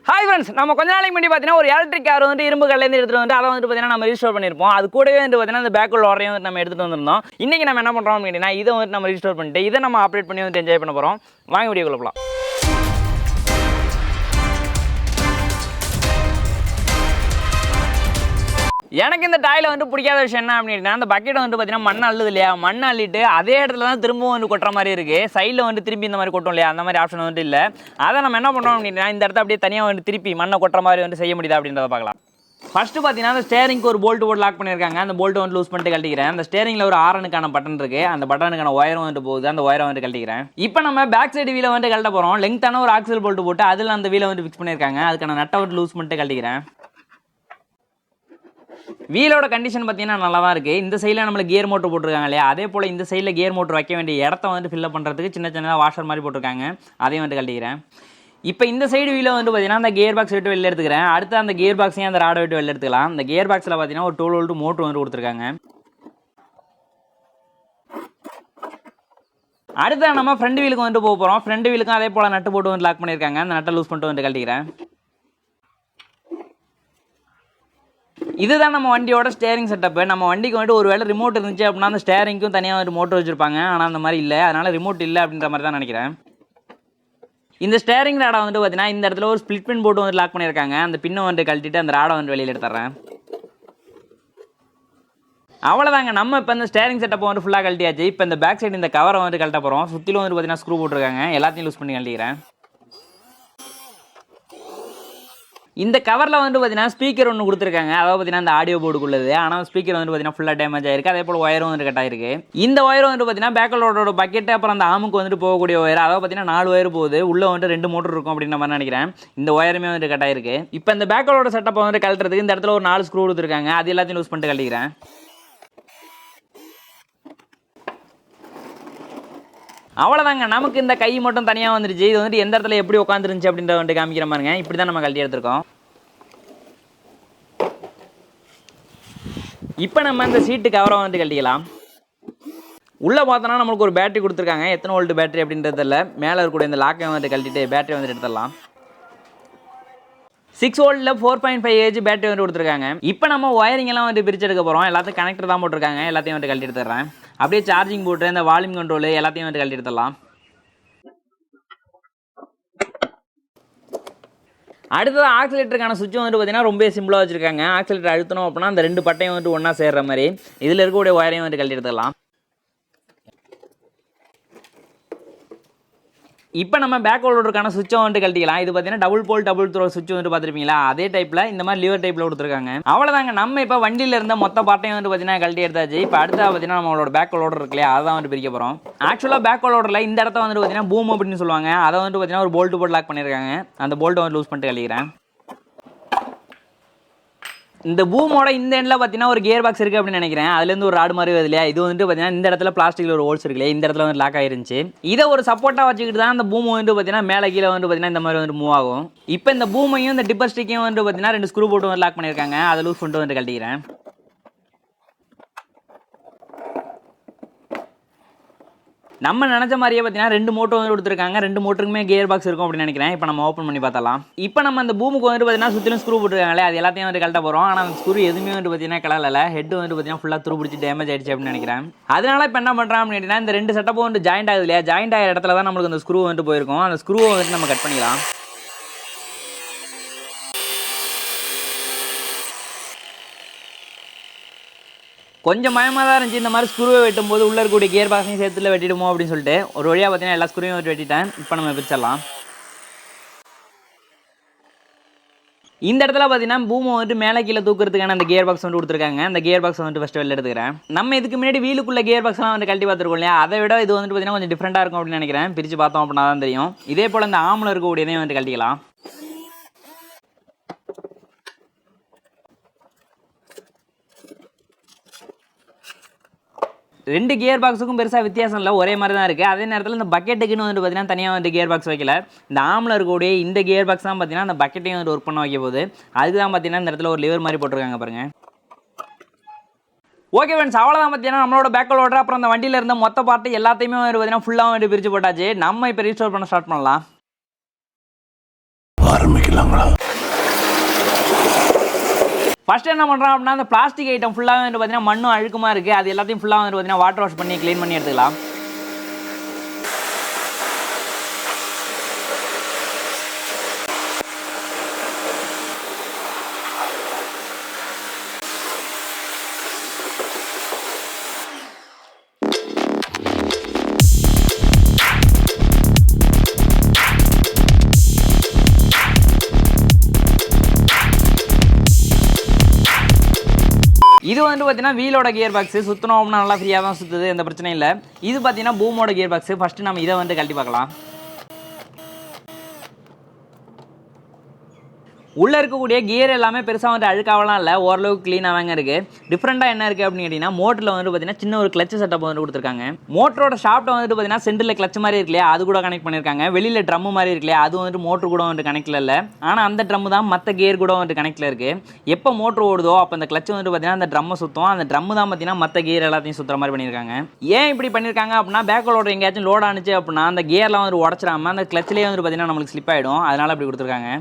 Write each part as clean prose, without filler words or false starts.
Hi friends, நம்ம கொஞ்ச நாளைக்கு முன்னாடி பார்த்தீங்கன்னா ஒரு எலக்ட்ரிக் கார் வந்து இரும்பு கல்லேருந்து எடுத்துகிட்டு வந்து அதை வந்து பார்த்தீங்கன்னா நம்ம ரீஸ்டோர் பண்ணியிருப்போம். அது கூடவே வந்து பார்த்தீங்கன்னா அந்த பேக் லோரையும் வந்து நம்ம எடுத்துகிட்டு வந்திருந்தோம். இன்றைக்கி நம்ம என்ன பண்ணுறோம் அப்படின்னா இதை வந்து நம்ம ரீஸ்டோர் பண்ணிட்டு இதை நம்ம ஆப்ரேட் பண்ணி வந்து என்ஜாய் பண்ண போகிறோம். வாங்க வீடியோக்குள்ள போகலாம். எனக்கு இந்த டாயில் வந்து பிடிக்காத விஷயம் என்ன அப்படின்னா அந்த பக்கெட்டை வந்து பார்த்தீங்கன்னா மண் அள்ளுது இல்லையா, மண் அள்ளிட்டு அதே இடத்துல தான் திரும்பவும் வந்து கொட்டுற மாதிரி இருக்குது. சைடில் வந்து திருப்பி இந்த மாதிரி கொட்டும் இல்லையா, அந்த மாதிரி ஆப்ஷன் வந்து இல்லை. அதை நம்ம என்ன பண்ணுறோம் அப்படின்னா இந்த இடத்த அப்படியே தனியாக வந்து திருப்பி மண்ணை கொட்டுற மாதிரி வந்து செய்ய முடியுதா அப்படின்றத பார்க்கலாம். ஃபஸ்ட்டு பார்த்தீங்கன்னா அந்த ஸ்டேரிங்க்கு ஒரு போல்ட்டு போட்டு லாக் பண்ணியிருக்காங்க. அந்த போல்ட்டு வந்து லூஸ் பண்ணிட்டு கழட்டிக்கிறேன். அந்த ஸ்டேரிங்கில் ஒரு ஆரனுக்கான பட்டன் இருக்குது, அந்த பட்டனுக்கான ஒயரும் வந்து போகுது, அந்த ஒயரை வந்து கழட்டிக்கிறேன். இப்போ நம்ம பேக் சைடு வீலை வந்து கழட்ட போகிறோம். லெங்தான ஒரு ஆக்சில் போல்ட்டு போட்டு அதில் அந்த வீலை வந்து ஃபிக்ஸ் பண்ணியிருக்காங்க. அதுக்கான நட்டை வந்து லூஸ் பண்ணிட்டு கழட்டிக்கிறேன். வீலோட கண்டிஷன் பார்த்தீங்கன்னா நல்லா தான் இருக்குது. இந்த சைடில் நம்மளுக்கு கியர் மோட்டர் போட்டிருக்காங்க இல்லையா, அதே போல் இந்த சைடில் கியர் மோட்டர் வைக்க வேண்டிய இடத்த வந்து ஃபில்லப் பண்ணுறதுக்கு சின்ன சின்னதாக வாஷர் மாதிரி போட்டிருக்காங்க, அதையும் வந்து கழட்டிக்கிறேன். இப்போ இந்த சைடு வீலை வந்து பார்த்தீங்கன்னா அந்த கியர் பாக்ஸ் விட்டு வெளில எடுத்துக்கிறேன். அடுத்து அந்த கியர் பாக்ஸையும் அந்த ராடை விட்டு வெளில எடுத்துக்கலாம். அந்த கியர் பாக்ஸில் பார்த்தீங்கன்னா ஒரு 12 வோல்ட் மோட்டர் வந்து கொடுத்துருக்காங்க. அடுத்து நம்ம ஃப்ரண்ட் வீலுக்கு வந்து போக போகிறோம். ஃப்ரண்ட் வீலுக்கும் அதே போல் நட்டு போட்டு வந்து லாக் பண்ணியிருக்காங்க. அந்த நட்டை லூஸ் பண்ணிட்டு வந்து கழட்டிக்கிறேன். இதுதான் நம்ம வண்டியோட ஸ்டேரிங் செட்டப்பு. நம்ம வண்டிக்கு வந்துட்டு ஒரு வேளை ரிமோட் இருந்துச்சு அப்படின்னா அந்த ஸ்டேரிங்க்கும் தனியாக ஒரு மோட்டர் வச்சிருப்பாங்க. ஆனால் அந்த மாதிரி இல்லை, அதனால ரிமோட் இல்லை அப்படின்ற மாதிரி தான் நினைக்கிறேன். இந்த ஸ்டேரிங் ராடை வந்து பார்த்தீங்கன்னா இந்த இடத்துல ஒரு ஸ்பிளிட் பின் போட்டு வந்து லாக் பண்ணியிருக்காங்க. அந்த பின்னை வந்து கழட்டிட்டு அந்த ராடை வந்து வெளியில் எடுத்துறேன். அவ்வளோதாங்க, நம்ம இப்போ இந்த ஸ்டேரிங் செட்டப்பை வந்து ஃபுல்லாக கழட்டியாச்சு. இப்போ இந்த பேக் சைடு இந்த கவரை வந்து கழட்ட போகிறோம். சுற்றிலும் வந்து பார்த்தீங்கன்னா ஸ்க்ரூ போட்டிருக்காங்க, எல்லாத்தையும் லூஸ் பண்ணி கழட்டிக்கிறேன். இந்த கவரில் வந்து பார்த்தீங்கன்னா ஸ்பீக்கர் ஒன்று கொடுத்துருக்காங்க, அதாவது பார்த்தீங்கன்னா அந்த ஆடியோ போர்டுக்குள்ளது. ஆனால் ஸ்பீக்கர் வந்து பார்த்தீங்கன்னா ஃபுல்லாக டேமேஜ் ஆயிருக்கு. அதே போல் ஒயரும் வந்து கட் ஆயிருக்கு. இந்த ஒயரும் வந்து பார்த்தீங்கன்னா பேக்கலோட பக்கெட்டு அப்புறம் அந்த ஆமுக்கு வந்துட்டு போகக்கூடிய ஒயர், அதாவது பார்த்தீங்கன்னா 4 ஒயர் போகுது. உள்ளே வந்துட்டு 2 மோட்டர் இருக்கும் அப்படின்ற மாதிரி நினைக்கிறேன். இந்த ஒயருமே வந்து கட் ஆயிருக்கு. இப்போ இந்த பேக்கலோட செட்டப்பை வந்து கழட்டுறதுக்கு இந்த இடத்துல ஒரு 4 ஸ்க்ரூ கொடுத்துருக்காங்க, அது எல்லாத்தையும் லூஸ் பண்ணிட்டு கழட்டிக்கிறேன். அவ்வளோதாங்க, நமக்கு இந்த கை மட்டும் தனியாக வந்துருச்சு. இது வந்துட்டு எந்த இடத்துல எப்படி உட்காந்துருந்துச்சு அப்படின்ற வந்துட்டு காமிக்கிற மாதிரிங்க. இப்படி தான் நம்ம கழட்டி எடுத்துருக்கோம். இப்போ நம்ம இந்த சீட்டு கவரை வந்து கழட்டிக்கலாம். உள்ளே பார்த்தோன்னா நம்மளுக்கு ஒரு பேட்டரி கொடுத்துருக்காங்க. எத்தனை வோல்ட் பேட்டரி அப்படின்றதில்ல, மேலே இருக்கக்கூடிய இந்த லாக்கை வந்து கழட்டிட்டு பேட்டரி வந்து எடுத்துடலாம். 6 வோல்ட்டில் 4.5 பேட்டரி வந்து கொடுத்துருக்காங்க. இப்போ நம்ம ஒயரிங் எல்லாம் வந்து பிரித்து எடுக்க போகிறோம். எல்லாத்தையும் கனெக்டர் தான் போட்டிருக்காங்க, எல்லாத்தையும் வந்து கழட்டி எடுத்துடுறேன். அப்படியே சார்ஜிங் போட்டு இந்த வால்யூம் கண்ட்ரோல் எல்லாத்தையும் வந்து கழட்டி எடுத்துடலாம். அடுத்தது ஆக்சிலேட்டருக்கான சுவிட்ச் வந்துட்டு பார்த்தீங்கன்னா ரொம்ப சிம்பிளாக வச்சுருக்காங்க. ஆக்சிலேட்டர் அழுத்தணும் அப்படின்னா அந்த 2 பட்டையும் வந்துட்டு ஒன்றா சேர்ற மாதிரி இதில் இருக்கக்கூடிய ஒயரையும் வந்து கழட்டி எடுத்துடலாம். இப்போ நம்ம பேக் ஹோல்டருக்கான சுவிட்சை வந்துட்டு கழட்டிக்கலாம். இது பார்த்தீங்கன்னா டபுள் போல் டபுள் த்ரோ சுவிட்ச் வந்து பார்த்துருப்பீங்களா, அதே டைப்பில் இந்த மாதிரி லிவர் டைப்பில் கொடுத்துருக்காங்க. அவ்வளோதாங்க, நம்ம இப்போ வண்டியில் இருந்த மொத்த பார்ட்டையும் வந்து பார்த்தீங்கன்னா கழட்டி எடுத்தாச்சு. இப்போ அடுத்தது பார்த்தீங்கன்னா நம்மளோட பேக் ஹோல்டர் இருக்கு இல்லையா, அதான் வந்து பிரிக்க போகிறோம். ஆக்சுவலாக பேக் ஹோல்டரில் இந்த இடத்த வந்துட்டு பார்த்தீங்கன்னா பூம் அப்படின்னு சொல்லுவாங்க, அதை வந்து பார்த்தீங்கன்னா ஒரு போல்ட்டு போட்டு லாக் பண்ணியிருக்காங்க. அந்த போல்ட்டை வந்து லூஸ் பண்ணிட்டு கழிக்கிறேன். இந்த பூமோட இந்த எண்டில் பார்த்தீங்கன்னா ஒரு கியர் பாக்ஸ் இருக்குது அப்படின்னு நினைக்கிறேன். அதுலேருந்து ஒரு ராடு மாதிரி வருது இல்லையா, இது வந்துட்டு பார்த்தீங்கன்னா இந்த இடத்துல பிளாஸ்டிக்கில் ஒரு ஹோல்ஸ் இருக்கு இல்லையா, இந்த இடத்துல வந்து லாக் ஆயிருந்துச்சு. இதை ஒரு சப்போர்ட்டாக வச்சுக்கிட்டு தான் அந்த பூம் வந்து பார்த்தீங்கன்னா மேலே கீழே வந்து பார்த்தீங்கன்னா இந்த மாதிரி வந்து மூவ் ஆகும். இப்போ இந்த பூமையும் இந்த டிப்பர் ஸ்டிக்கையும் வந்து பார்த்தீங்கன்னா 2 ஸ்க்ரூ போட்டு வந்து லாக் பண்ணியிருக்காங்க, அதை லூஸ் பண்ணிட்டு வந்து கழட்டிக்கிறேன். நம்ம நினச்ச மாதிரியே பார்த்தீங்கன்னா 2 மோட்டர் வந்து கொடுத்துருக்காங்க. 2 மோட்டருக்குமே கியர் பாக்ஸ் இருக்கும் அப்படின்னு நினைக்கிறேன். இப்போ நம்ம ஓப்பன் பண்ணி பார்த்தலாம். இப்போ நம்ம அந்த பூமுக்கு வந்துட்டு பார்த்தீங்கன்னா சுற்றிலும் ஸ்க்ரூ போட்டுருக்காங்களே, அது எல்லாத்தையும் வந்து கழட்ட போகிறோம். ஆனால் அந்த ஸ்க்ரூ எதுவுமே வந்து பார்த்தீங்கன்னா கலரில் ஹெட் வந்து பார்த்தீங்கன்னா ஃபுல்லாக துரு பிடிச்சி டேமேஜ் ஆயிடுச்சு அப்படின்னு நினைக்கிறேன். அதனால இப்போ என்ன பண்ணுறோம் அப்படின்னா இந்த 2 செட்டப்பும் வந்து ஜாயிண்ட் ஆகுது இல்லையா, ஜாயிண்ட் ஆகிற இடத்துல தான் நம்மளுக்கு அந்த ஸ்க்ரூ வந்துட்டு போயிருக்கும். அந்த ஸ்க்ரூவை வந்துட்டு நம்ம கட் பண்ணிக்கலாம். கொஞ்சம் பயமாக தான் இருந்துச்சு, இந்த மாதிரி ஸ்க்ரூவை வெட்டும் போது உள்ளே இருக்கக்கூடிய கியர் பாக்ஸையும் சேர்த்துல வெட்டிடுமோ அப்படின்னு சொல்லிட்டு. ஒரு வழியாக பார்த்தீங்கன்னா எல்லா ஸ்க்ரூவையும் வெட்டிட்டேன். இப்போ நம்ம பிரிச்சிடலாம். இந்த இடத்துல பார்த்தீங்கன்னா பூமை வந்துட்டு மேலே கீழே தூக்குறதுக்கான அந்த கியர் பாக்ஸ் வந்து கொடுத்துருக்காங்க. அந்த கியர் பாக்ஸ் வந்துட்டு ஃபஸ்ட்டு வெளில எடுத்துக்கிறேன். நம்ம இதுக்கு முன்னாடி வீலுக்குள்ள கியர் பாக்ஸ்லாம் வந்து கழட்டி பார்த்துருக்கோம் இல்லையா, அதை விட இது வந்துட்டு பார்த்தீங்கன்னா கொஞ்சம் டிஃப்ரெண்ட்டாக இருக்கும் அப்படின்னு நினைக்கிறேன். பிரித்து பார்த்தோம் அப்படின்னா தான் தெரியும். இதே போல் இந்த ஆமில் இருக்கக்கூடியதையும் வந்து கழட்டிக்கலாம். ரெண்டு கியர் பாக்ஸுக்கும் பெருசாக வித்தியாசம் இல்லை, ஒரே மாதிரி தான் இருக்குது. அதே நேரத்தில் இந்த பக்கெட்டுக்குன்னு வந்து பார்த்தீங்கன்னா தனியாக வந்து கியர் பாக்ஸ் வைக்கல. இந்த ஆமில் இருக்கக்கூடிய இந்த கியர் பாக்ஸ் தான் பார்த்தீங்கன்னா அந்த பக்கெட்டையும் வந்து ஒர்க் பண்ண வைக்க போகுது. அதுக்கு தான் பார்த்தீங்கன்னா இந்த இடத்துல ஒரு லிவர் மாதிரி போட்டிருக்காங்க பாருங்கள். ஓகே ஃப்ரெண்ட்ஸ், அவ்வளோதான் பார்த்தீங்கன்னா நம்மளோட பேக் லோடர் அப்புறம் அந்த வண்டியில் இருந்த மொத்த பார்ட்டு எல்லாத்தையுமே வந்து பார்த்தீங்கன்னா ஃபுல்லாக வந்து பிரித்து போட்டாச்சு. நம்ம இப்போ ரீஸ்டோர் பண்ண ஸ்டார்ட் பண்ணலாம். ஆரம்பிக்கலாங்களா? ஃபர்ஸ்ட் என்ன பண்ணுறோம் அப்படின்னா அந்த பிளாஸ்டிக் ஐட்டம் ஃபுல்லாக வந்து பார்த்தீங்கன்னா மண்ணும் அழுக்குமா இருக்குது, அது எல்லாத்தையும் ஃபுல்லாக வந்து பார்த்தீங்கன்னா வாட்டர் வாஷ் பண்ணி க்ளீன் பண்ணி எடுத்துக்கலாம். இது வந்து பார்த்தீங்கன்னா வீலோட கியர் பாக்ஸ் சுற்றணும் நல்லா ஃப்ரீயாக தான் சுற்றுது, எந்த பிரச்சனையும் இல்லை. இது பார்த்தீங்கன்னா பூமோட கியர் பாக்ஸ். ஃபர்ஸ்ட் நம்ம இதை வந்து கழட்டி பார்க்கலாம். உள்ளே இருக்கக்கூடிய கியர் எல்லாமே பெருசாக வந்து அழுக்காவலாம் இல்லை, ஓரளவுக்கு க்ளீனாக தாங்க இருக்குது. டிஃப்ரெண்ட்டாக என்ன இருக்குது அப்படின்னு கேட்டிங்கன்னா மோட்டரில் வந்து பார்த்தீங்கன்னா சின்ன ஒரு கிளச் செட்டப் வந்து கொடுத்துருக்காங்க. மோட்டரோட ஷாஃப்ட்டை வந்துட்டு பார்த்தீங்கன்னா சென்டரில் கிளச் மாதிரி இருக்கு இல்லையா, அது கூட கனெக்ட் பண்ணியிருக்காங்க. வெளியில் ட்ரம் மாதிரி இருக்கு இல்லையா, அது வந்துட்டு மோட்டர் கூட வந்து கனெக்டில் இல்லை. ஆனால் அந்த ட்ரம் தான் மற்ற கியர் கூட வந்து கனெக்டில் இருக்குது. எப்போ மோட்டர் ஓடுதோ அப்போ அந்த கிளச் வந்துட்டு பார்த்தீங்கன்னா அந்த ட்ரம்மை சுற்றும், அந்த ட்ரம் தான் பார்த்தீங்கன்னா மற்ற கியர் எல்லாத்தையும் சுற்றுற மாதிரி பண்ணியிருக்காங்க. ஏன் இப்படி பண்ணியிருக்காங்க அப்படின்னா பேக் லோடர் எங்கேயாச்சும் லோட் ஆனிச்சு அப்படின்னா அந்த கியர்லாம் வந்து உடச்சிடாமல் அந்த கிளச்சிலே வந்து பார்த்தீங்கன்னா நம்மளுக்கு ஸ்லிப் ஆகிடும், அதனால் அப்படி கொடுத்துருக்காங்க.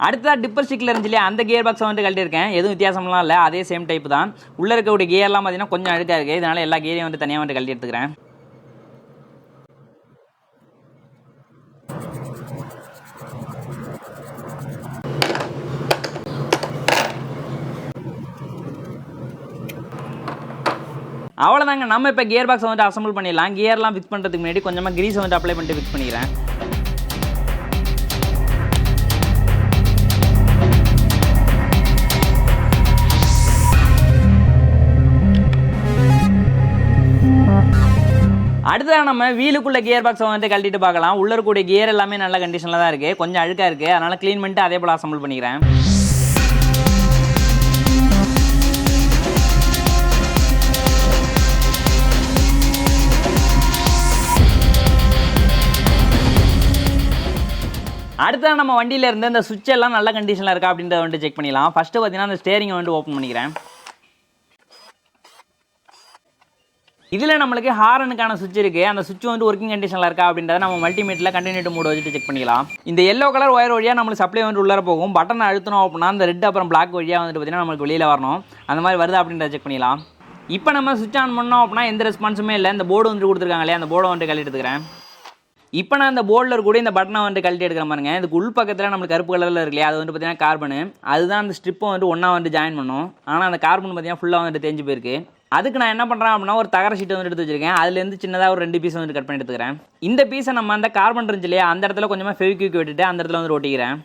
அடுத்ததாக டிப்பர் ஸ்டிக்கில் இருந்துச்சு இல்லையா, அந்த கியர் பாக்ஸை வந்து கழட்டியிருக்கேன். எதுவும் வித்தியாசம்லாம் இல்லை, அதே சேம் டைப் தான். உள்ளே இருக்கக்கூடிய கியர்லாம் பார்த்தீங்கன்னா கொஞ்சம் அழுக்காக இருக்குது, இதனால் எல்லா கியரையும் வந்து தனியாக வந்து கழட்டி எடுத்துக்கிறேன். அவ்வளோதாங்க, நம்ம இப்போ கியர் பாக்ஸை வந்து அசம்பிள் பண்ணிடலாம். கியர்லாம் ஃபிக்ஸ் பண்ணுறதுக்கு முன்னாடி கொஞ்சமாக கிரீஸை வந்து அப்ளை பண்ணிட்டு ஃபிக்ஸ் பண்ணிக்கிறேன். அடுத்ததாக நம்ம வீலுக்குள்ள கியர் பாக்ஸை வந்து கழட்டிட்டு பார்க்கலாம். உள்ள இருக்கக்கூடிய கியர் எல்லாமே நல்ல கண்டிஷனில் தான் இருக்குது, கொஞ்சம் அழுக்காக இருக்குது, அதனால் க்ளீன் பண்ணிட்டு அதே போல் அசம்பிள் பண்ணிக்கிறேன். அடுத்ததாக நம்ம வண்டியில் இருந்து இந்த சுவிட்ச் எல்லாம் நல்ல கண்டிஷனில் இருக்கா அப்படின்றத வந்து செக் பண்ணிடலாம். ஃபஸ்ட்டு பார்த்தீங்கன்னா அந்த ஸ்டேரிங்கை வந்து ஓப்பன் பண்ணிக்கிறேன். இதில் நம்மளுக்கு ஹாரனுக்கான சுவிட்ச் இருக்குது, அந்த சுவிட்ச் வந்து ஒர்க்கிங் கண்டிஷனில் இருக்கா அப்படின்றத நம்ம மல்டிமீட்டரில் கண்டினியூட்டி மோட் வச்சுட்டு செக் பண்ணிக்கலாம். இந்த எல்லோ கலர் ஒயர் வழியாக நம்மளுக்கு சப்ளை வந்து உள்ளே போகும். பட்டன் அழுத்தணும் அப்படின்னா அந்த ரெட் அப்புறம் பிளாக் வழியாக வந்துட்டு பார்த்தீங்கன்னா நம்மளுக்கு வெளியில் வரணும், அந்த மாதிரி வருது அப்படின்றத செக் பண்ணிக்கலாம். இப்போ நம்ம சுவிட்ச் ஆன் பண்ணோம் அப்படின்னா எந்த ரெஸ்பான்ஸுமே இல்லை. இந்த போர்டு வந்து கொடுத்துருக்காங்க இல்லையா, அந்த போர்டை வந்து கழட்டி எடுத்துக்கிறேன். இப்போ நான் இந்த போர்டில் கூட இந்த பட்டனை வந்து கழட்டி எடுக்கிற பாருங்க. இதுக்கு உள் பக்கத்தில் நம்மளுக்கு கருப்பு கலரில் இருக்கு இல்லையா, அது வந்து பார்த்தீங்கன்னா கார்பனு, அதுதான் அந்த ஸ்ட்ரிப்பை வந்து ஒன்றா வந்து ஜாயின் பண்ணும். ஆனால் அந்த கார்பன் பார்த்தீங்கன்னா ஃபுல்லாக வந்துட்டு தேஞ்சு போயிருக்கு. அதுக்கு நான் என்ன பண்ணுறேன் அப்படின்னா ஒரு தகர ஷீட் வந்து எடுத்து வச்சிருக்கேன். அதுலேருந்து சின்னதாக ஒரு 2 பீஸ் வந்து கட் பண்ணி எடுத்துக்கிறேன். இந்த பீஸை நம்ம அந்த கார்பன் இருந்துச்சு இல்லையா, அந்த இடத்துல கொஞ்சமாக ஃபெவிக்விக் விட்டுட்டு அந்த இடத்துல வந்து ஒட்டிக்கிறேன்.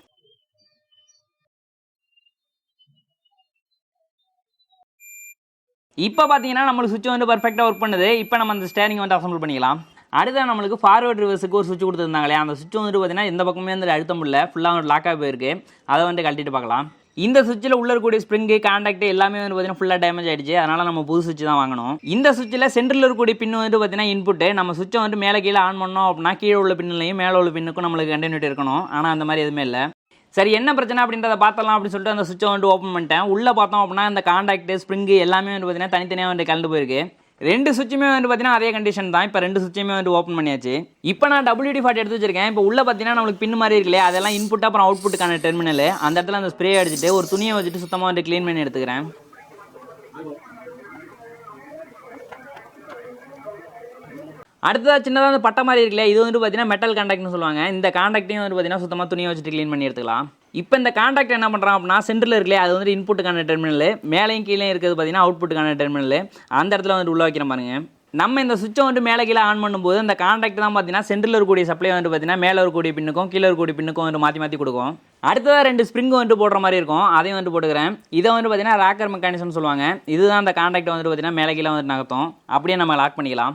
இப்போ பார்த்தீங்கன்னா நம்மளுக்கு சுவிட்ச் வந்து பர்ஃபெக்டாக ஒர்க் பண்ணுது. இப்போ நம்ம அந்த ஸ்டேரிங் வந்து அசம்பிள் பண்ணிக்கலாம். அடுத்த நம்மளுக்கு ஃபார்வர்ட் ரிவர்ஸுக்கு ஒரு சுவிட்ச் கொடுத்துருந்தாங்களே, அந்த சுவிட்ச் வந்துட்டு பார்த்தீங்கன்னா எந்த பக்கமே வந்து அழுத்த முடியல, ஃபுல்லாக வந்து லாக்காக போயிருக்கு. அதை வந்து கழட்டிட்டு பார்க்கலாம். இந்த சுவிட்சில் உள்ள இருக்கக்கூடிய ஸ்ப்ரிங்கு கான்டாக்ட் எல்லாமே வந்து பார்த்தீங்கன்னா ஃபுல்லாக டேமேஜ் ஆயிடுச்சு, அதனால் நம்ம புது சுவிட்ச் தான் வாங்கணும். இந்த சுவிட்சில் சென்டரில் இருக்கக்கூடிய பின்னு வந்து பார்த்தீங்கன்னா இன்புட்டு, நம்ம சுவிட்சை வந்து மேலே கீழே ஆன் பண்ணோம் அப்படின்னா கீழே உள்ள பின்னிலையும் மேலே உள்ள பின்னுக்கும் நம்மளுக்கு கண்டினியூட்டி இருக்கணும். ஆனால் அந்த மாதிரி எதுவுமே இல்லை. சரி, என்ன பிரச்சனை அப்படின்றத பார்த்தலாம் அப்படின்னு சொல்லிட்டு அந்த சுவிட்சை வந்து ஓப்பன் பண்ணிட்டேன். உள்ளே பார்த்தோம் அப்படின்னா இந்த கான்டாக்ட் ஸ்ப்ரிங்கு எல்லாமே வந்து பார்த்தீங்கன்னா தனித்தனியாக வந்து கலந்து போயிருக்கு. 2 சுவிட்சுமே வந்து பார்த்தீங்கன்னா அதே கண்டிஷன் தான். இப்போ 2 சுவிட்சுமே வந்து ஓப்பன் பண்ணியாச்சு. இப்போ நான் WD-40 எடுத்து வச்சிருக்கேன். இப்போ உள்ள பார்த்தீங்கன்னா நம்மளுக்கு பின் மாதிரி இருக்கு இல்லையா, அதெல்லாம் இன்புட் அப்புறம் அவுட்புட்டுக்கான டெர்மினல். அந்த இடத்துல அந்த ஸ்ப்ரே அடிச்சுட்டு ஒரு துணியை வச்சுட்டு சுத்தமாக வந்து க்ளீன் பண்ணி எடுத்துக்கிறேன். அடுத்ததாக சின்னதாக வந்து பட்டை மாதிரி இருக்குல்ல, இது வந்து பார்த்தீங்கன்னா மெட்டல் கான்டாக்ட்னு சொல்லுவாங்க. இந்த கான்டாக்டையும் வந்து பார்த்தீங்கன்னா சுத்தமாக துணியை வச்சுட்டு க்ளீன் பண்ணி எடுத்துக்கலாம். இப்போ இந்த கான்டாக்ட் என்ன பண்ணுறான் அப்படின்னா சென்டரில் இருக்குல்லையே, அது வந்து இன்புட்டுக்கான டெர்மினல், மேலேயும் கீழே இருக்கிறது பார்த்தீங்கன்னா அவுட்புட்டுக்கான டெர்மினல். அந்த இடத்துல வந்து உள்ள வைக்கிற பாருங்க. நம்ம இந்த சுவிட்சை வந்து மேலே கீழே ஆன் பண்ணும்போது அந்த கான்டாக்ட் தான் பார்த்தீங்கன்னா சென்டரில் இருக்கக்கூடிய சப்ளை வந்து பார்த்தீங்கன்னா மேலே இருக்கக்கூடிய பின்னுக்கும் கீழே இருக்கக்கூடிய பின்னுக்கும் வந்து மாற்றி மாற்றி கொடுக்கும். அடுத்ததாக 2 ஸ்ப்ரிங் வந்து போடுற மாதிரி இருக்கும், அதையும் வந்து போட்டுக்கிறேன். இதை வந்து பார்த்தீங்கன்னா ராக்கர் மெக்கானிசம்னு சொல்லுவாங்க. இதுதான் அந்த கான்டாக்ட் வந்துட்டு பார்த்தீங்கன்னா மேலே கீழே வந்து நகர்த்தும். அப்படியே நம்ம லாக் பண்ணிக்கலாம்.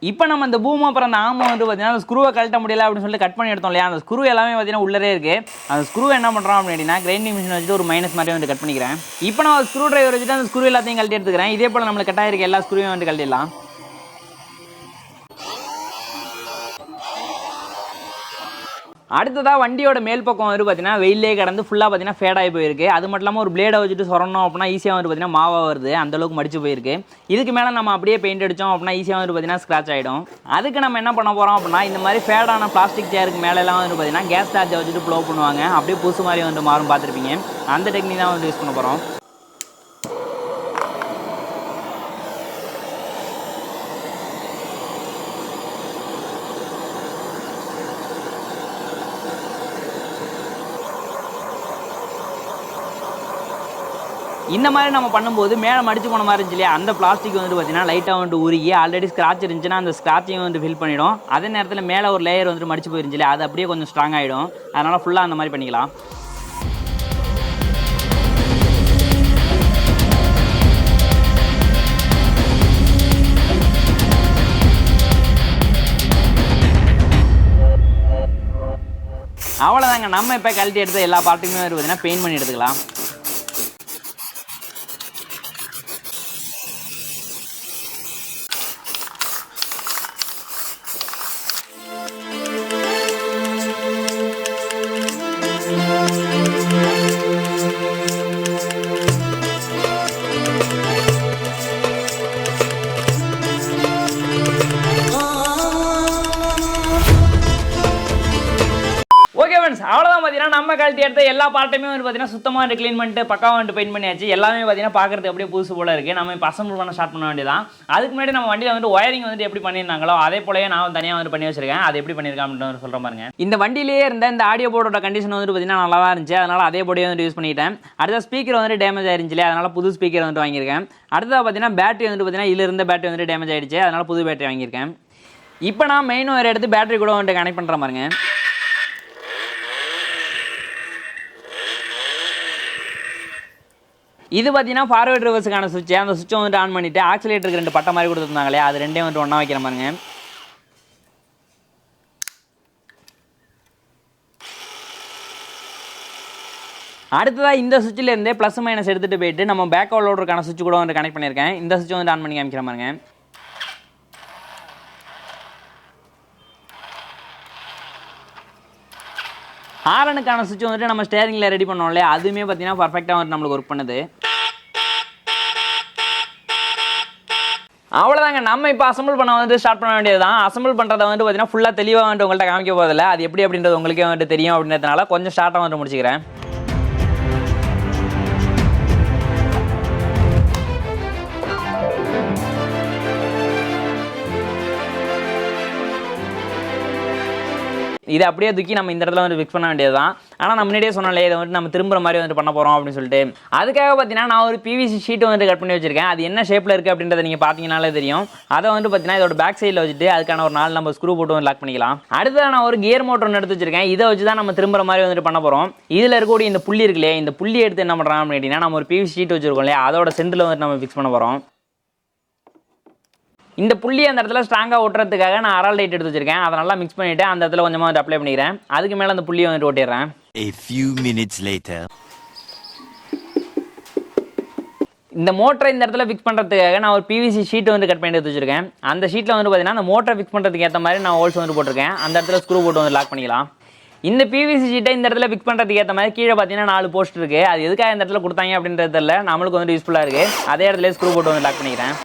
இப்போ நம்ம இந்த பூமோ அப்புறம் அந்த ஆமோ வந்து பார்த்தீங்கன்னா அந்த ஸ்க்ரூவை கழட்ட முடியல அப்படின்னு சொல்லிட்டு கட் பண்ணி எடுத்தோம் இல்லையா, அந்த ஸ்க்ரூ எல்லாமே பார்த்தீங்கன்னா உள்ளே இருக்குது. அந்த ஸ்க்ரூ என்ன பண்ணுறோம் அப்படின்னா கிரைண்டிங் மிஷின் வச்சுட்டு ஒரு மைனஸ் மாதிரி வந்து கட் பண்ணிக்கிறேன். இப்போ நான் ஸ்க்ரூ டிரைவர் வச்சுட்டு அந்த ஸ்க்ரூ எல்லாத்தையும் கழட்டி எடுத்துக்கிறேன். இதே போல் நம்மளுக்கு கட்டாயிருக்க எல்லா ஸ்க்ரூவையும் வந்து கழட்டிடலாம். அடுத்ததாக வண்டியோட மேல் பக்கம் வந்து பார்த்தீங்கன்னா வெயிலே கடந்து ஃபுல்லாக பார்த்தீங்கன்னா ஃபேட் ஆகி போயிருக்கு. அது மட்டும் இல்லாமல் ஒரு பிளேடை வச்சுட்டு சொரணும் அப்படின்னா ஈஸியாக வந்து பார்த்தீங்கன்னா மாவாக வருது, அந்தளவுக்கு மடிச்சு போயிருக்கு. இதுக்கு மேலே நம்ம அப்படியே பெயிண்ட் அடித்தோம் அப்படின்னா ஈஸியாக வந்து பார்த்தீங்கன்னா ஸ்க்ராட்ச் ஆகிடும். அதுக்கு நம்ம என்ன பண்ண போகிறோம் அப்படின்னா இந்த மாதிரி ஃபேடான பிளாஸ்டிக் சேருக்கு மேலெல்லாம் வந்து பார்த்தீங்கன்னா கேஸ் டார்ச்சை வச்சுட்டு ப்ளோ பண்ணுவாங்க, அப்படியே புதுசு மாதிரி வந்து மாறும் பார்த்துருப்பீங்க. அந்த டெக்னிக் தான் வந்து யூஸ் பண்ண போகிறோம். இந்த மாதிரி நம்ம பண்ணும்போது மேலே மடிச்சு போன மாதிரி இருந்துச்சு இல்லையா, அந்த பிளாஸ்டிக் வந்து பார்த்தீங்கன்னா லைட்டாக வந்துட்டு உருகி ஆல்ரெடி ஸ்க்ராட்ச் இருந்துச்சுன்னா அந்த ஸ்க்ராட்சையும் வந்து ஃபில் பண்ணிடும். அதே நேரத்தில் மேலே ஒரு லேயர் வந்துட்டு மடிச்சு போயிருந்துச்சு இல்லையா, அது அப்படியே கொஞ்சம் ஸ்ட்ராங் ஆகிடும். அதனால் ஃபுல்லாக அந்த மாதிரி பண்ணிக்கலாம். அவ்வளோதாங்க, நம்ம இப்போ கழட்டி எடுத்த எல்லா பார்ட்டுமே வந்து பார்த்தீங்கன்னா பெயிண்ட் பண்ணி எடுத்துக்கலாம். அவ்வளோதான் பார்த்தீங்கன்னா நம்ம கழட்டி எடுத்த எல்லா பார்ட்டுமே வந்து பார்த்தீங்கன்னா சுத்தமாக வந்து க்ளீன் பண்ணிட்டு பக்காவாக வந்து பெயிண்ட் பண்ணியாச்சு. எல்லாமே பார்த்தீங்கன்னா பார்க்குறதுக்கு அப்படியே புதுசு போல இருக்குது. நம்ம இப்போ அசம்பிள் பண்ண ஸ்டார்ட் பண்ண வேண்டியதான். அதுக்கு முன்னாடி நம்ம வண்டியில் வந்து ஒயரிங் வந்து எப்படி பண்ணியிருந்தாங்களோ அதே போலயே நான் தனியாக வந்து பண்ணி வச்சிருக்கேன். அது எப்படி பண்ணியிருக்கேன் அப்படின்னு சொல்கிற பாருங்க. இந்த வண்டியிலேயே இருந்த இந்த ஆடியோ போர்டோட கண்டிஷன் வந்து பார்த்தீங்கன்னா நல்லா தான் இருந்துச்சு, அதனால் அதே போர்டே வந்து யூஸ் பண்ணிட்டேன். அடுத்த ஸ்பீக்கர் வந்து டேமேஜ் ஆயிருந்துச்சு, அதனால் புது ஸ்பீக்கர் வந்து வாங்கியிருக்கேன். அடுத்தது பார்த்தீங்கன்னா பேட்டரி வந்து பார்த்தீங்கன்னா இதில் இருந்த பேட்டரி வந்து டேமேஜ் ஆயிடுச்சு, அதனால் புது பேட்டரி வாங்கியிருக்கேன். இப்போ நான் மெயின் ஒயர் எடுத்து பேட்டரி கூட வந்து கனெக்ட் பண்ணுற பாருங்க. இது பார்த்தீங்கன்னா ஃபார்வர்ட் ரிவர்ஸுக்கான சுவிட்ச். அந்த சுவிட்சை வந்துட்டு ஆன் பண்ணிவிட்டு ஆக்சிலேட்டருக்கு 2 பட்டை மாதிரி கொடுத்துருந்தாங்களே, அது ரெண்டையும் வந்துட்டு ஒன்றா வைக்கிற பாருங்க. அடுத்ததாக இந்த சுவிட்சில் இருந்தே ப்ளஸ் மைனஸ் எடுத்துகிட்டு போயிட்டு நம்ம பேக் லோடருக்கான சுவிட்ச் கூட வந்து கனெக்ட் பண்ணியிருக்கேன். இந்த சுவிட்சை வந்து ஆன் பண்ணி காமிக்கிற பாருங்க. ஹாரனுக்கான சுவிட்ச் வந்துட்டு நம்ம ஸ்டேரிங்கில் ரெடி பண்ணோம் இல்லையா, அதுவுமே பார்த்தீங்கன்னா பர்ஃபெக்டாக வந்து நம்மளுக்கு ஒர்க் பண்ணுது. அவ்வளோதாங்க, நம்ம இப்போ அசம்பிள் பண்ண வந்து ஸ்டார்ட் பண்ண வேண்டியது தான். அசம்பிள் பண்ணுறதை வந்து பார்த்தீங்கன்னா ஃபுல்லாக தெளிவாக வந்துட்டு உங்கள்கிட்ட காமிக்க போதில்லை, அது எப்படி அப்படின்றது உங்களுக்கே வந்துட்டு தெரியும் அப்படின்றதுனால கொஞ்சம் ஸ்டார்ட்டாக வந்துட்டு முடிச்சுக்கிறேன். இதை அப்படியே தூக்கி நம்ம இந்த இடத்துல வந்து ஃபிக்ஸ் பண்ண வேண்டியது தான். ஆனால் நம்ம முன்னாடியே சொன்னாலே இதை வந்துட்டு நம்ம திரும்புற மாதிரி வந்துட்டு பண்ண போகிறோம் அப்படின்னு சொல்லிட்டு அதுக்காக பார்த்தீங்கன்னா நான் ஒரு பிவிசி ஷீட்டை வந்துட்டு கட் பண்ணி வச்சிருக்கேன். அது என்ன ஷேப்பில் இருக்குது அப்படின்றத நீங்கள் பார்த்தீங்கன்னாலே தெரியும். அதை வந்து பார்த்தீங்கன்னா இதோட பேக் சைடில் வச்சுட்டு அதுக்கான ஒரு 4 நம்ம ஸ்க்ரூ போட்டு வந்து லாக் பண்ணிக்கலாம். அடுத்ததான் நான் ஒரு கியர் மோட்டர் ஒன்று எடுத்து வச்சிருக்கேன். இதை வச்சு தான் நம்ம திரும்புற மாதிரி வந்துட்டு பண்ண போகிறோம். இதில் இருக்கக்கூடிய இந்த புள்ளி இருக்கு இல்லையா, இந்த புள்ளி எடுத்து என்ன பண்ணுறோம் அப்படின்னா நம்ம ஒரு பிவிசி ஷீட் வச்சிருக்கோம் இல்லையா, அதோட சென்டரில் வந்துட்டு நம்ம ஃபிக்ஸ் பண்ண போகிறோம். இந்த புள்ளி அந்த இடத்துல ஸ்ட்ராங்காக ஒட்டுறதுக்காக நான் அரால் லைட் எடுத்து வச்சிருக்கேன். அதை நல்லா மிக்ஸ் பண்ணிவிட்டு அந்த இடத்துல கொஞ்சமாக வந்து அப்ளை பண்ணிக்கிறேன். அதுக்கு மேலே அந்த புள்ளியை வந்துட்டு ஓட்டிடுறேன். A few minutes later. இந்த மோட்டரை இந்த இடத்துல ஃபிக்ஸ் பண்ணுறதுக்காக நான் ஒரு பிவிசி ஷீட் வந்து கட் பண்ணி எடுத்து வச்சிருக்கேன். அந்த ஷீட்டில் வந்து பார்த்தீங்கன்னா அந்த மோட்டரை ஃபிக்ஸ் பண்ணுறதுக்கு ஏற்ற மாதிரி நான் ஹோல்ஸ் வந்து போட்டிருக்கேன். அந்த இடத்துல ஸ்க்ரூ போட்டு வந்து லாக் பண்ணிக்கலாம். இந்த பிவிசி ஷீட்டை இந்த இடத்துல ஃபிக்ஸ் பண்ணுறதுக்கு ஏற்ற மாதிரி கீழே பார்த்தீங்கன்னா 4 போஸ்ட் இருக்குது. அது எதுக்காக இந்த இடத்துல கொடுத்தாங்க அப்படின்றது தெரியல, நம்மளுக்கு வந்து யூஸ்ஃபுல்லாக இருக்குது. அதே இடத்துல ஸ்க்ரூ போட்டு வந்து லாக் பண்ணிக்கிறேன்.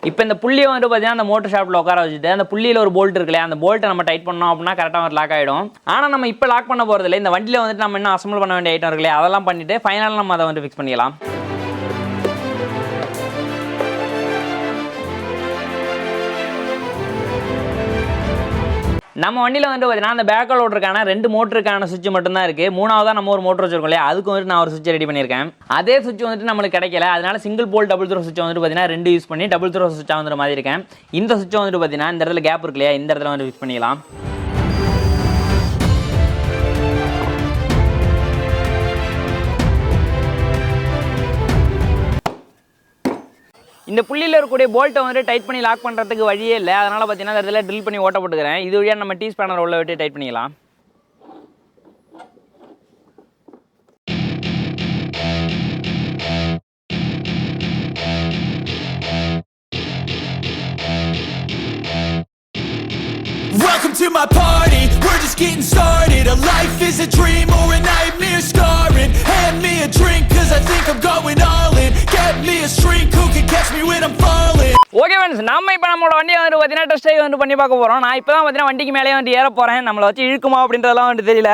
இப்போ இந்த புள்ளியை வந்து பார்த்தீங்கன்னா அந்த மோட்டர் ஷாப்ல உட்கார வச்சுட்டு அந்த புள்ளியில் ஒரு போல்ட் இருக்குல்லையா, அந்த போல்ட்டை நம்ம டைட் பண்ணோம் அப்படின்னா கரெக்டாக லாக் ஆகிடும். ஆனால் நம்ம இப்போ லாக் பண்ண போகிறதில்ல, இந்த வண்டியில் வந்துட்டு நம்ம இன்னும் அசம்பிள் பண்ண வேண்டிய ஐட்டம் இருக்குல்லையா, அதெல்லாம் பண்ணிட்டு ஃபைனலாக நம்ம அதை வந்து ஃபிக்ஸ் பண்ணிக்கலாம். நம்ம வண்டியில் வந்து பார்த்தீங்கன்னா அந்த பேக் லோடருக்கான 2 மோட்டருக்கான சுவிட்ச் மட்டும்தான் இருக்குது. 3ஆவதாக நம்ம ஒரு மோட்டர் வச்சிருக்கோம் இல்லையா, அதுக்கு வந்துட்டு நான் ஒரு சுவிட்ச் ரெடி பண்ணியிருக்கேன். அதே சுவிட்ச் வந்துட்டு நம்மளுக்கு கிடைக்கல, அதனால சிங்கிள் போல் டபுள் த்ரோ சுவிட்ச் வந்துட்டு பார்த்தீங்கன்னா 2 யூஸ் பண்ணி டபுள் த்ரோ சுவிட்சாக வந்துட்டு மாதிரி இருக்கேன். இந்த சுவிட்ச் வந்துட்டு பார்த்தீங்கன்னா இந்த இடத்துல கேப் இருக்கு இல்லையா, இந்த இடத்துல வந்து ஃபிக்ஸ் பண்ணிக்கலாம். இந்த புள்ளியில் இருக்கக்கூடிய போல்ட்டை வந்து டைட் பண்ணி லாக் பண்ணுறதுக்கு வழியே இல்லை, அதனால் பார்த்தீங்கன்னா அந்த இடத்துல ட்ரில் பண்ணி ஓட்ட போட்டுக்கிறேன். இது வழியாக நம்ம டீ ஸ்பேனர் உள்ள விட்டு டைட் பண்ணிக்கலாம். my party, we're just getting started. A life is a dream or a nightmare scarring. Hand me a drink cause I think I'm going all in. Get me a shrink who can catch me when I'm falling. Okay friends, நம்ம இப்போ நம்மளோட வண்டியை வந்து பார்த்தீங்கன்னா test drive வந்து பண்ணி பார்க்க போகிறோம். நான் இப்போ தான் பார்த்தீங்கன்னா வண்டிக்கு மேலே வந்து ஏற போகிறேன். நம்மளை வச்சு இழுக்குமா அப்படின்றதெல்லாம் வந்து தெரியல.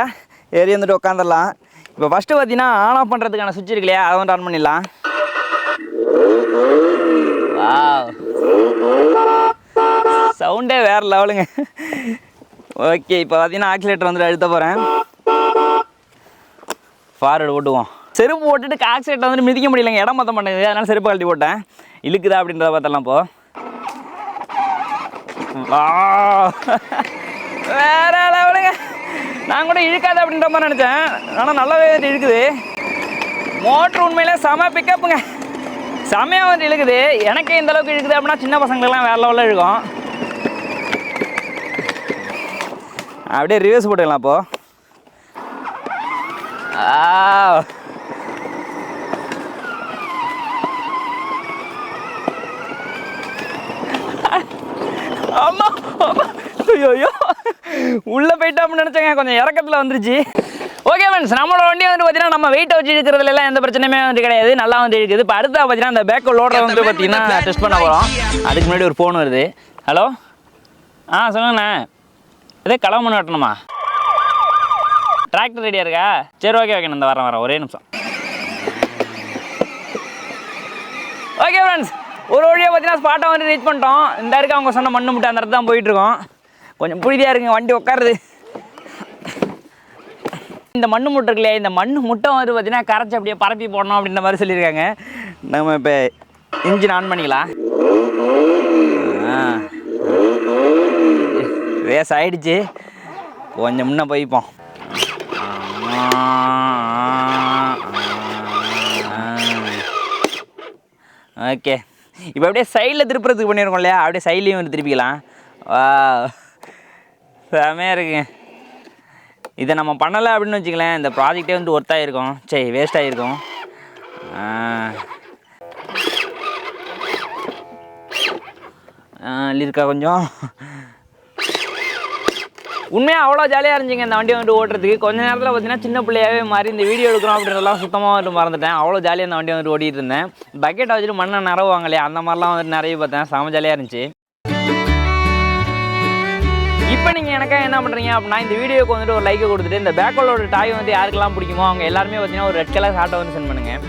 ஏறி வந்துட்டு உட்காந்துடலாம். இப்போ ஃபஸ்ட்டு பார்த்தீங்கன்னா ஆன் ஆஃப் பண்ணுறதுக்கான சுவிட்ச் இருக்கு இல்லையா, அதை வந்து ஆன் பண்ணிடலாம். வாவ், சவுண்டே வேறு லெவலுங்க. ஓகே, இப்போ பார்த்தீங்கன்னா ஆக்சிலேட்டர் வந்துட்டு அழுத்த போகிறேன். ஃபார்வர்டு ஓட்டுவோம். செருப்பு போட்டுட்டு ஆக்சிலேட்டர் வந்துட்டு மிதிக்க முடியலைங்க, இடம் மொத்தம் பண்ணுது. அதனால் செருப்பு கழட்டி போட்டேன். இழுக்குதா அப்படின்றத பார்த்தலாம். இப்போ வேற லெவலுங்க. நான் கூட இழுக்காது அப்படின்ற மாதிரி நினச்சேன், ஆனால் நல்லாவே வந்து இழுக்குது. மோட்ரு உண்மையிலே செம பிக்கப்புங்க, செமையாக வந்து இழுக்குது. எனக்கே இந்த அளவுக்கு இழுக்குது அப்படின்னா சின்ன பசங்களுக்குலாம் வேறு லெவலில் இழுக்கும். அப்படியே ரிவர்ஸ் போட்டுக்கலாம். அப்போது ஆமா ஐயோ உள்ளே போயிட்டோம்னு நினச்சேங்க, கொஞ்சம் இறக்கத்தில் வந்துருச்சு. ஓகே ஃப்ரெண்ட்ஸ், நம்மளோட வண்டி வந்து பார்த்தீங்கன்னா நம்ம வெயிட்டை வச்சு இழுக்கிறதுலாம் எந்த பிரச்சனையுமே வந்து கிடையாது, நல்லா வந்து இழுக்குது. இப்போ அடுத்தா பார்த்தீங்கன்னா அந்த பேக் லோடரை வந்து பார்த்தீங்கன்னா டெஸ்ட் பண்ண போகிறோம். அதுக்கு முன்னாடி ஒரு ஃபோன் வருது. ஹலோ, சொல்லுங்கண்ணே. இதே கிளம்பு வெட்டணுமா? டிராக்டர் ரெடியாக இருக்கா? சரி, ஓகே ஓகே, இந்த வரேன் ஒரே நிமிஷம். ஓகே ஃப்ரெண்ட்ஸ், ஒரு வழியாக பார்த்தீங்கன்னா ஸ்பாட்டை வந்து ரீச் பண்ணிட்டோம். இந்த இருக்க அவங்க சொன்ன மண்ணு முட்டை அந்த இடத்துல தான் போயிட்டுருக்கோம். கொஞ்சம் புரிதியாக இருக்குங்க வண்டி உட்காருது. இந்த மண்ணு முட்டை இருக்கு இல்லையா, இந்த மண்ணு முட்டை வந்து பார்த்தீங்கன்னா கரைச்சி அப்படியே பரப்பி போடணும் அப்படின்ற மாதிரி சொல்லியிருக்காங்க. நம்ம இப்போ இன்ஜின் ஆன் பண்ணிக்கலாம். ரேஸ் ஆகிடுச்சு, கொஞ்சம் முன்னே போய்ப்போம். ஓகே, இப்போ அப்படியே சைடில் திருப்புறதுக்கு பண்ணியிருக்கோம் இல்லையா, அப்படியே சைட்லேயும் வந்து திருப்பிக்கலாம். செமையாக இருக்குங்க. இதை நம்ம பண்ணலை அப்படின்னு வச்சுக்கலாம், இந்த ப்ராஜெக்டே வந்து ஒர்த்தாக இருக்கும். சரி, வேஸ்ட் ஆகிருக்கும். இருக்கா கொஞ்சம். உண்மையாக அவ்வளோ ஜாலியாக இருந்துச்சுங்க இந்த வண்டியை வந்துட்டு ஓட்டுறதுக்கு. கொஞ்ச நேரத்தில் பார்த்தீங்கன்னா சின்ன பிள்ளையாகவே மாறி இந்த வீடியோ எடுக்கிறோம் அப்படின்றதெல்லாம் சுத்தமாக வந்துட்டு மறந்துட்டேன். அவ்வளோ ஜாலியாக இந்த வண்டியை வந்துட்டு ஓட்டிகிட்டு இருந்தேன். பக்கெட்டை வச்சுட்டு மண்ணை நிறவாங்க இல்லையா, அந்த மாதிரிலாம் வந்துட்டு நிறைய பார்த்தேன். செம ஜாலியாக இருந்துச்சு. இப்போ நீங்கள் எனக்கா என்ன பண்ணுறீங்க அப்படின்னா, இந்த வீடியோக்கு வந்துட்டு ஒரு லைக்கை கொடுத்துட்டு இந்த பேக்கோலோட டாய் வந்து யாருக்கெல்லாம் பிடிக்குமோ அவங்க எல்லாருமே பார்த்தீங்கன்னா ஒரு ரெட் கலர் ஹார்ட்டை வந்து சென்ட் பண்ணுங்கள்.